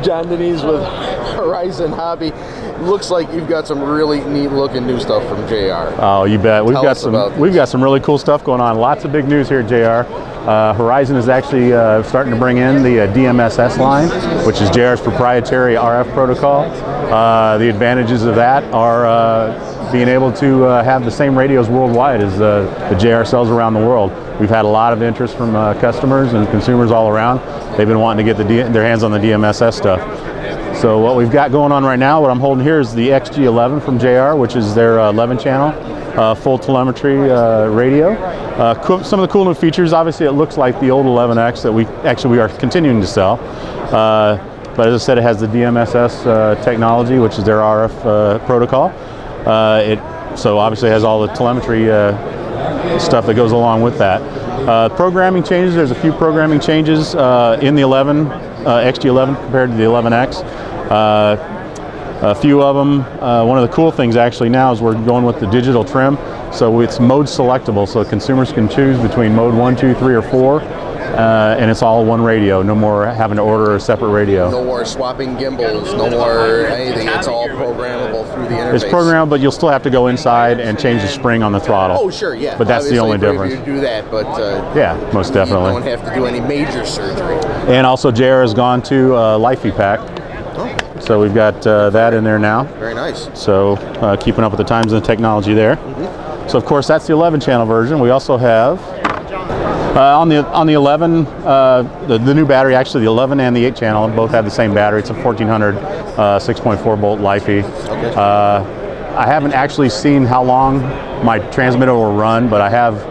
John Denise with Horizon Hobby. Looks like you've got some really neat looking new stuff from JR. Oh, you bet. We've got some really cool stuff going on. Lots of big news here at JR. Horizon is actually starting to bring in the DMSS line, which is JR's proprietary RF protocol. The advantages of that are being able to have the same radios worldwide as the JR sells around the world. We've had a lot of interest from customers and consumers all around. They've been wanting to get their hands on the DMSS stuff. So what we've got going on right now, what I'm holding here is the XG11 from JR, which is their 11-channel full telemetry radio. Some of the cool new features, obviously it looks like the old 11X that we are continuing to sell. But as I said, it has the DMSS technology, which is their RF protocol. So obviously it has all the telemetry stuff that goes along with that. Programming changes, there's a few programming changes in the XG11 compared to the 11X. A few of them, one of the cool things actually now is we're going with the digital trim, so it's mode selectable, so consumers can choose between mode 1, 2, 3, or 4, and it's all one radio. No more having to order a separate radio. No more swapping gimbals, no more anything. It's all programmable through the interface. It's programmable, but you'll still have to go inside and change the spring on the throttle. Oh, sure, yeah. But that's the only difference. You do that, but yeah, most definitely. You don't have to do any major surgery. And also, JR has gone to Lifey Pack. So we've got that in there now. Very nice. So keeping up with the times and the technology there. So of course that's the 11-channel version. We also have on the 11, the new battery, actually the 11 and the 8-channel both have the same battery. It's a 1400 6.4 volt Lifey. Okay. I haven't actually seen how long my transmitter will run, but I have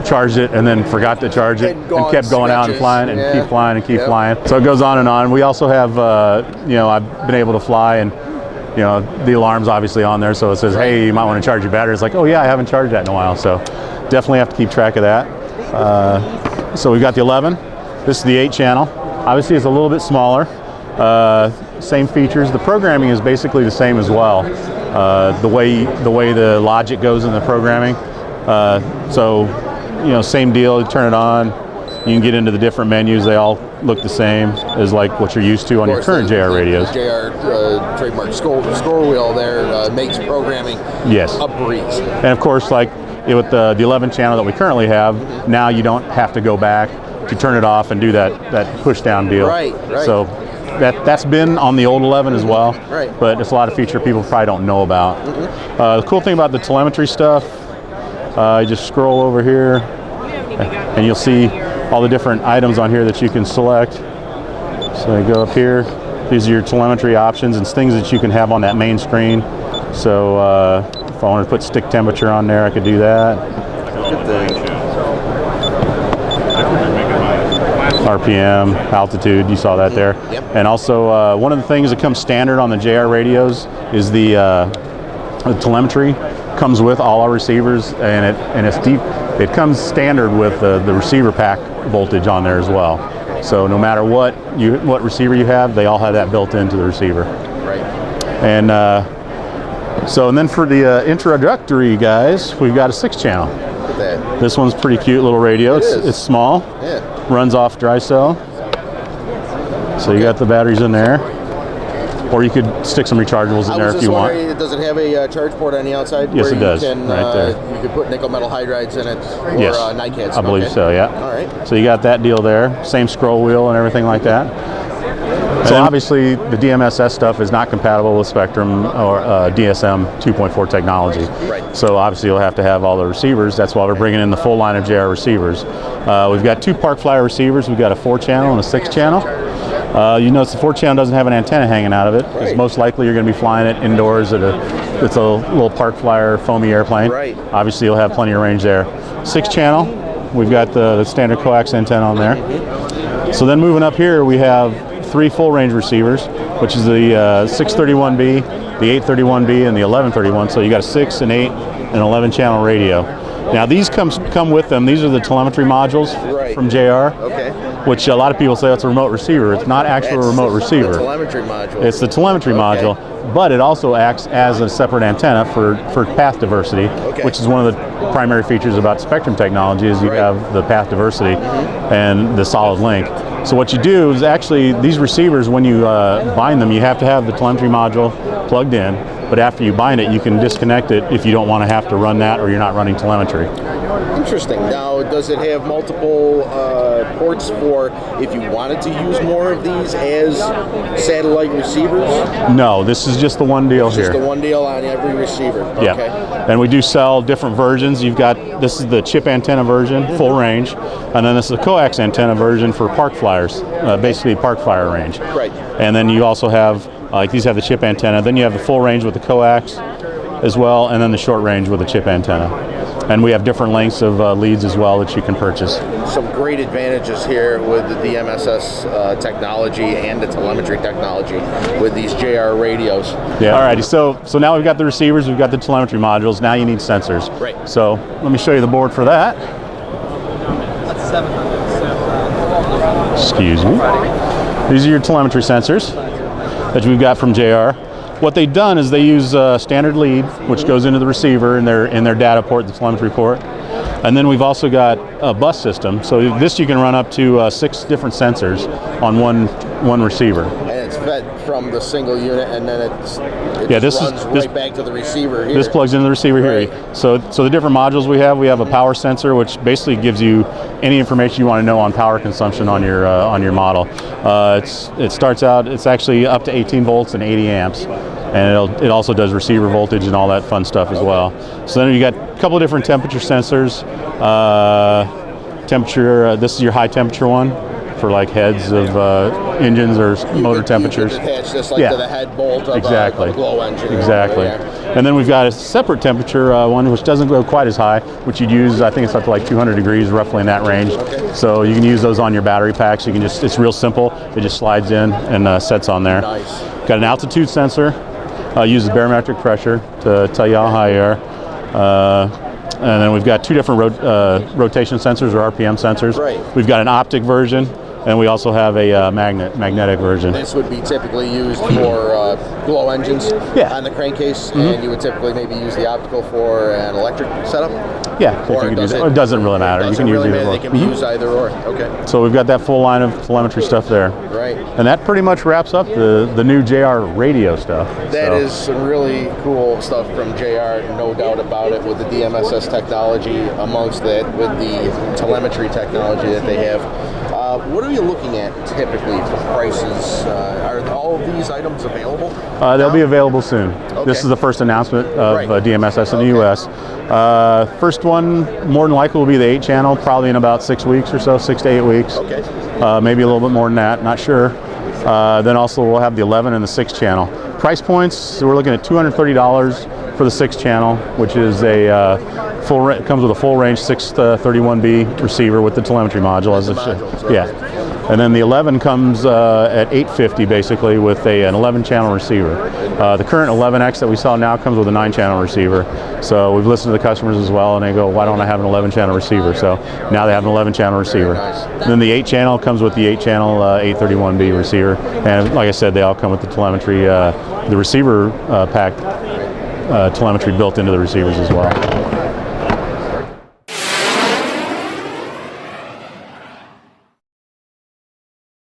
charged it and then forgot to charge it and kept going out and flying and keep flying and keep flying. So it goes on and on. We also have, you know, I've been able to fly, and you know, the alarm's obviously on there, so it says, hey, you might want to charge your battery. It's like, oh yeah, I haven't charged that in a while, so definitely have to keep track of that. So we've got the 11. This is the 8-channel. Obviously it's a little bit smaller. Same features. The programming is basically the same as well. The way the logic goes in the programming. So, you know, same deal. You turn it on. You can get into the different menus. They all look the same as like what you're used to on your current JR radios. The JR trademark scroll wheel there makes programming a breeze. And of course, like with the 11 channel that we currently have, now you don't have to go back to turn it off and do that push down deal. Right. So that's been on the old 11 as well. Right. But it's a lot of feature people probably don't know about. The cool thing about the telemetry stuff, you just scroll over here and you'll see all the different items on here that you can select. So you go up here, these are your telemetry options and things that you can have on that main screen. So if I wanted to put stick temperature on there, I could do that. RPM, altitude, you saw that there. And also one of the things that comes standard on the JR radios is the telemetry. Comes with all our receivers, and it's deep. It comes standard with the receiver pack voltage on there as well. So no matter what receiver you have, they all have that built into the receiver. Right. And and then for the introductory guys, we've got a 6-channel. Look at that. This one's pretty cute little radio. It's small. Yeah. Runs off dry cell. So you got the batteries in there. Or you could stick some rechargeables in there if you want. Does it have a charge port on the outside? Yes, it does. Right there. You could put nickel metal hydrides in it, or NiCads. I believe so. Yeah. All right. So you got that deal there. Same scroll wheel and everything like that. So obviously the DMSS stuff is not compatible with Spectrum or DSM 2.4 technology. Right. So obviously you'll have to have all the receivers. That's why we're bringing in the full line of JR receivers. We've got 2 Park Flyer receivers. We've got a 4-channel and a 6-channel. You notice the 4-channel doesn't have an antenna hanging out of it. Because most likely you're going to be flying it indoors at it's a little Park Flyer foamy airplane. Right. Obviously you'll have plenty of range there. 6-channel, we've got the standard coax antenna on there. So then moving up here, we have 3 full range receivers, which is the 631B, the 831B, and the 1131. So you got a 6, an 8, and an 11-channel radio. Now these come with them. These are the telemetry modules from JR. Okay. Which a lot of people say it's a remote receiver. It's not actually a remote receiver. The telemetry module. It's the telemetry module, but it also acts as a separate antenna for path diversity, which is one of the primary features about Spectrum technology is you have the path diversity and the solid link. So what you do is actually these receivers, when you bind them, you have to have the telemetry module plugged in. But after you bind it, you can disconnect it if you don't want to have to run that or you're not running telemetry. Interesting. Now, does it have multiple ports for if you wanted to use more of these as satellite receivers? No, this is just the one deal here. Just the one deal on every receiver. Yeah. Okay. And we do sell different versions. You've got, this is the chip antenna version, full range, and then this is the coax antenna version for park flyers, basically park flyer range. Right. And then you also have, like these have the chip antenna, then you have the full range with the coax as well, and then the short range with the chip antenna. And we have different lengths of leads as well that you can purchase. Some great advantages here with the DMSS technology and the telemetry technology with these JR radios. Yeah. Alrighty, so now we've got the receivers, we've got the telemetry modules, now you need sensors. Right. So let me show you the board for that. Excuse me. These are your telemetry sensors that we've got from JR. What they've done is they use a standard lead, which goes into the receiver in their data port, the telemetry port. And then we've also got a bus system. So this you can run up to 6 different sensors on one receiver. And it's fed from the single unit, and then it runs right back to the receiver here. This plugs into the receiver here. So the different modules we have a power sensor, which basically gives you any information you want to know on power consumption on your model. It starts out, it's actually up to 18 volts and 80 amps. And it also does receiver voltage and all that fun stuff as well. So then you got a couple of different temperature sensors. This is your high temperature one for like heads of engines or motor temperatures. You can attach this like to the head bolt of a glow engine. Exactly. And then we've got a separate temperature one which doesn't go quite as high, which you'd use, I think it's up to like 200 degrees, roughly in that range. Okay. So you can use those on your battery packs. You can just, it's real simple. It just slides in and sets on there. Nice. Got an altitude sensor. Uses barometric pressure to tell you how high you are. And then we've got 2 different rotation sensors or RPM sensors. Right. We've got an optic version, and we also have a magnetic version. This would be typically used for glow engines on the crankcase, and you would typically maybe use the optical for an electric setup? Yeah, it doesn't really matter. You can use either one. They can be used either or. Okay. So we've got that full line of telemetry stuff there. Right. And that pretty much wraps up the new JR radio stuff. That is some really cool stuff from JR, no doubt about it, with the DMSS technology amongst that, with the telemetry technology that they have. What are you looking at typically for prices? Are all of these items available? They'll be available soon. Okay. This is the first announcement of DMSS in the U.S. First one, more than likely, will be the 8-channel, probably in about 6 weeks or so, 6 to 8 weeks. Okay. Maybe a little bit more than that, not sure. Then also we'll have the 11 and the 6-channel. Price points, so we're looking at $230 for the 6-channel, which is comes with a full range 631B receiver with the telemetry module. And then the 11 comes at $850 basically with an 11-channel receiver. The current 11X that we saw now comes with a 9-channel receiver. So we've listened to the customers as well, and they go, why don't I have an 11-channel receiver? So now they have an 11-channel receiver. Nice. Then the 8-channel comes with the 8-channel 831B receiver. And like I said, they all come with the telemetry, the receiver pack telemetry built into the receivers as well.